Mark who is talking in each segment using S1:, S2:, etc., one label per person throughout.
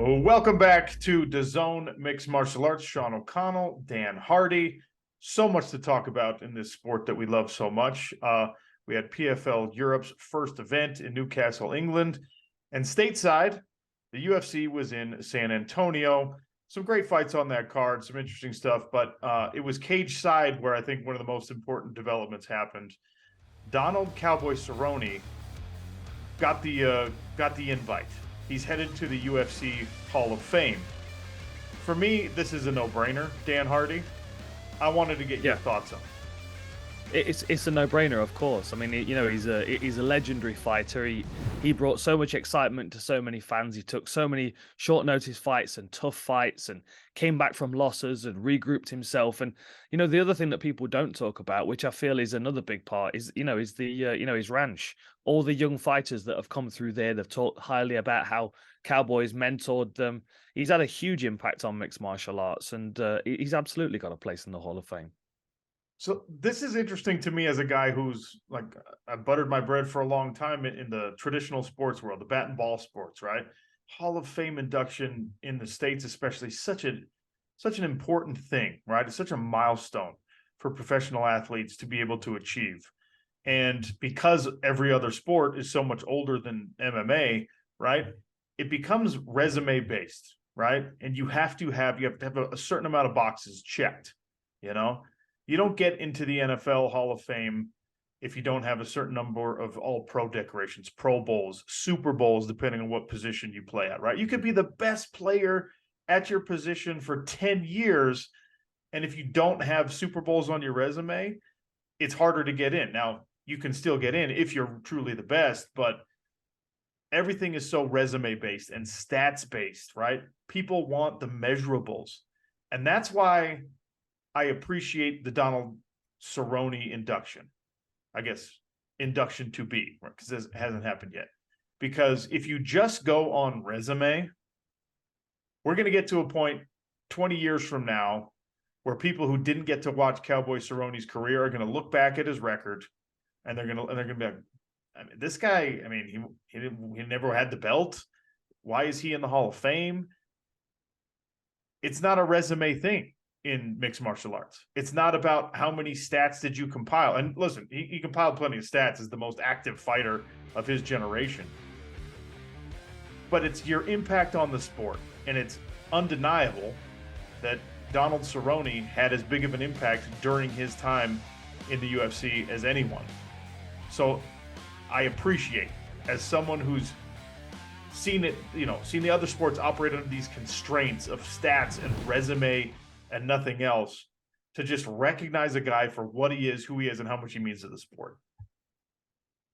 S1: Well, welcome back to DAZN Mixed Martial Arts. Sean O'Connell, Dan Hardy. So much to talk about in this sport that we love so much. We had PFL Europe's first event in Newcastle, England. And stateside, the UFC was in San Antonio. Some great fights on that card, some interesting stuff. But it was cage side where I think one of the most important developments happened. Donald Cowboy Cerrone got the invite. He's headed to the UFC Hall of Fame. For me, this is a no-brainer, Dan Hardy. I wanted to get your thoughts on it.
S2: It's a no-brainer, of course. I mean, he's a legendary fighter. He brought so much excitement to so many fans. He took so many short-notice fights and tough fights, and came back from losses and regrouped himself. And the other thing that people don't talk about, which I feel is another big part, is his ranch. All the young fighters that have come through there, they've talked highly about how Cowboys mentored them. He's had a huge impact on mixed martial arts, and he's absolutely got a place in the Hall of Fame.
S1: So this is interesting to me as a guy who's like, I buttered my bread for a long time in the traditional sports world, the bat and ball sports, right? Hall of Fame induction in the States, especially, such an important thing, right? It's such a milestone for professional athletes to be able to achieve. And because every other sport is so much older than MMA, right? It becomes resume based, right? And you have to have a certain amount of boxes checked, You don't get into the NFL Hall of Fame if you don't have a certain number of all-pro decorations, Pro Bowls, Super Bowls, depending on what position you play at, right? You could be the best player at your position for 10 years, and if you don't have Super Bowls on your resume, it's harder to get in. Now, you can still get in if you're truly the best, but everything is so resume-based and stats-based, right? People want the measurables, and that's why I appreciate the Donald Cerrone induction. I guess induction to be, because this hasn't happened yet. Because if you just go on resume, we're going to get to a point 20 years from now where people who didn't get to watch Cowboy Cerrone's career are going to look back at his record, and they're going to be like, I mean, this guy, I mean, he never had the belt. Why is he in the Hall of Fame? It's not a resume thing in mixed martial arts. It's not about how many stats did you compile. And listen, he compiled plenty of stats as the most active fighter of his generation. But it's your impact on the sport. And it's undeniable that Donald Cerrone had as big of an impact during his time in the UFC as anyone. So I appreciate, as someone who's seen it, seen the other sports operate under these constraints of stats and resume and nothing else, to just recognize a guy for what he is, who he is, and how much he means to the sport.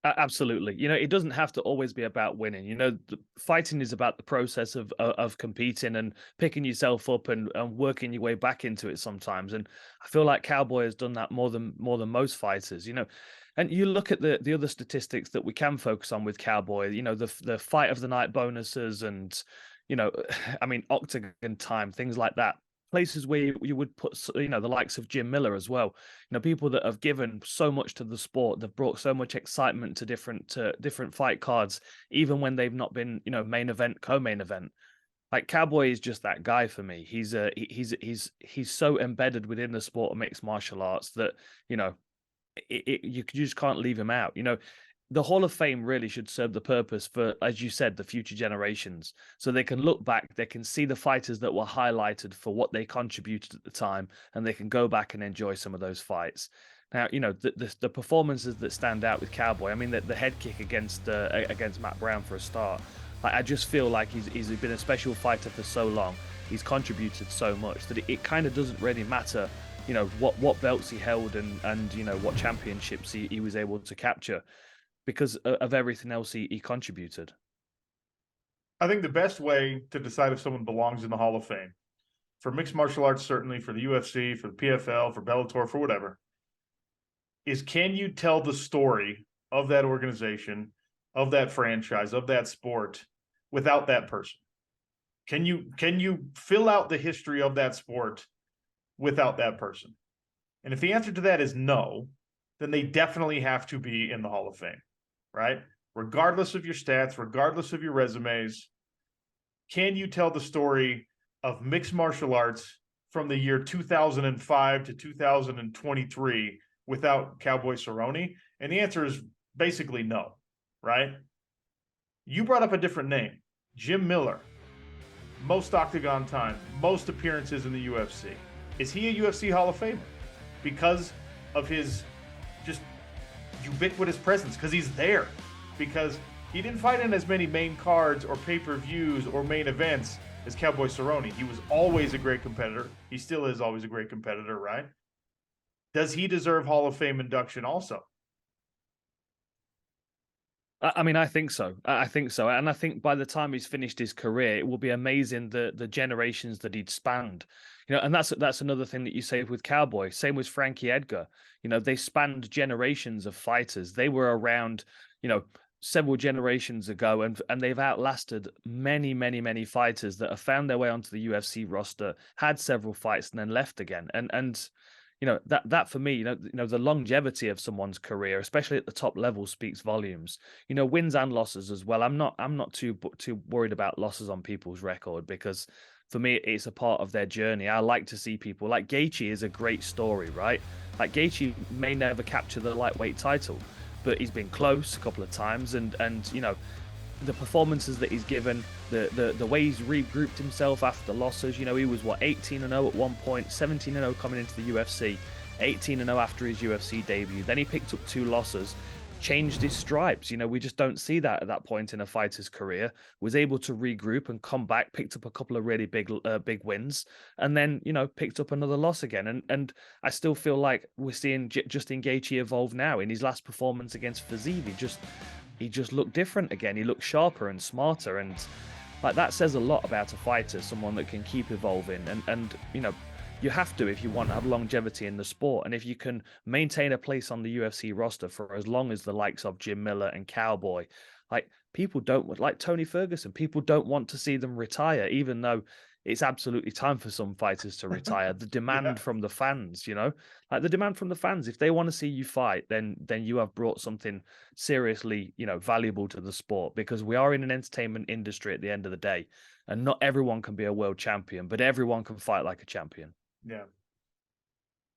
S2: Absolutely. It doesn't have to always be about winning. Fighting is about the process of competing and picking yourself up and working your way back into it sometimes. And I feel like Cowboy has done that more than most fighters. And you look at the other statistics that we can focus on with Cowboy. The fight of the night bonuses and I mean, octagon time, things like that. Places where you would put, the likes of Jim Miller as well. People that have given so much to the sport. They've brought so much excitement to different fight cards, even when they've not been, main event, co-main event. Like Cowboy is just that guy for me. He's so embedded within the sport of mixed martial arts that you just can't leave him out. The Hall of Fame really should serve the purpose for, as you said, the future generations. So they can look back, they can see the fighters that were highlighted for what they contributed at the time, and they can go back and enjoy some of those fights. Now, the performances that stand out with Cowboy, I mean, the head kick against Matt Brown for a start. I just feel like he's been a special fighter for so long. He's contributed so much that it kind of doesn't really matter, what belts he held and what championships he was able to capture, because of everything else he contributed.
S1: I think the best way to decide if someone belongs in the Hall of Fame, for mixed martial arts, certainly, for the UFC, for the PFL, for Bellator, for whatever, is, can you tell the story of that organization, of that franchise, of that sport without that person? Can you fill out the history of that sport without that person? And if the answer to that is no, then they definitely have to be in the Hall of Fame, right? Regardless of your stats, regardless of your resumes, can you tell the story of mixed martial arts from the year 2005 to 2023 without Cowboy Cerrone? And the answer is basically no, right? You brought up a different name, Jim Miller. Most octagon time, most appearances in the UFC. Is he a UFC Hall of Famer? Because of his just ubiquitous presence, because he's there. Because he didn't fight in as many main cards or pay-per-views or main events as Cowboy Cerrone. He was always a great competitor. He still is always a great competitor, right? Does he deserve Hall of Fame induction also?
S2: I mean, I think so. I think so. And I think by the time he's finished his career, it will be amazing the generations that he'd spanned. And that's another thing that you say with Cowboy. Same with Frankie Edgar. They spanned generations of fighters. They were around, several generations ago, and they've outlasted many, many, many fighters that have found their way onto the UFC roster, had several fights, and then left again. And that for me, the longevity of someone's career, especially at the top level, speaks volumes. Wins and losses as well. I'm not too worried about losses on people's record, because for me, it's a part of their journey. I like to see people like Gaethje is a great story, right? Like Gaethje may never capture the lightweight title, but he's been close a couple of times, and the performances that he's given, the way he's regrouped himself after losses. He was 18-0 at one point, 17-0 coming into the UFC, 18-0 after his UFC debut. Then he picked up 2 losses, changed his stripes. We just don't see that at that point in a fighter's career. Was able to regroup and come back, picked up a couple of really big wins, and then picked up another loss again. And I still feel like we're seeing Justin Gaethje evolve now. In his last performance against Fiziev, he just looked different again. He looked sharper and smarter, and like that says a lot about a fighter, someone that can keep evolving. And you have to, if you want to have longevity in the sport. And if you can maintain a place on the UFC roster for as long as the likes of Jim Miller and Cowboy, like people don't, like Tony Ferguson, people don't want to see them retire, even though it's absolutely time for some fighters to retire. The demand from the fans, like the demand from the fans, if they want to see you fight, then you have brought something seriously, valuable to the sport, because we are in an entertainment industry at the end of the day, and not everyone can be a world champion, but everyone can fight like a champion.
S1: Yeah.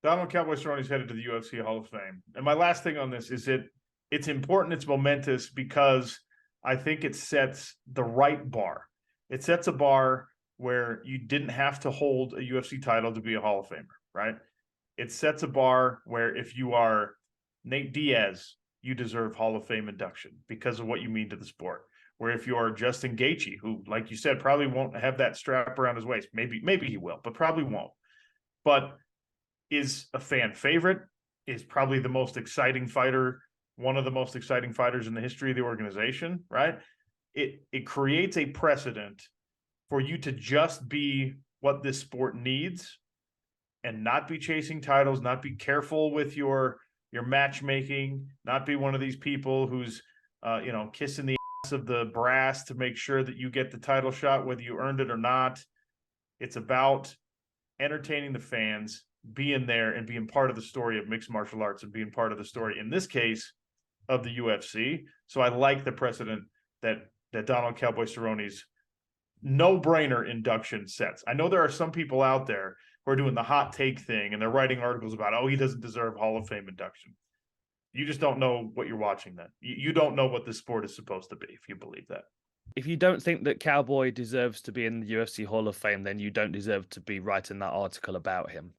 S1: Donald Cowboy Cerrone is headed to the UFC Hall of Fame. And my last thing on this is it's important, it's momentous, because I think it sets the right bar. It sets a bar where you didn't have to hold a UFC title to be a Hall of Famer, right? It sets a bar where if you are Nate Diaz, you deserve Hall of Fame induction because of what you mean to the sport. Where if you're Justin Gaethje, who, like you said, probably won't have that strap around his waist. Maybe he will, but probably won't. But is a fan favorite, is probably the most exciting fighter, one of the most exciting fighters in the history of the organization, right? It creates a precedent for you to just be what this sport needs and not be chasing titles, not be careful with your matchmaking, not be one of these people who's kissing the ass of the brass to make sure that you get the title shot, whether you earned it or not. It's about entertaining the fans, being there and being part of the story of mixed martial arts, and being part of the story, in this case, of the UFC. So I like the precedent that Donald Cowboy Cerrone's no-brainer induction sets. I know there are some people out there who are doing the hot take thing, and they're writing articles about, he doesn't deserve Hall of Fame induction. You just don't know what you're watching then. You don't know what this sport is supposed to be if you believe that.
S2: If you don't think that Cowboy deserves to be in the UFC Hall of Fame, then you don't deserve to be writing that article about him.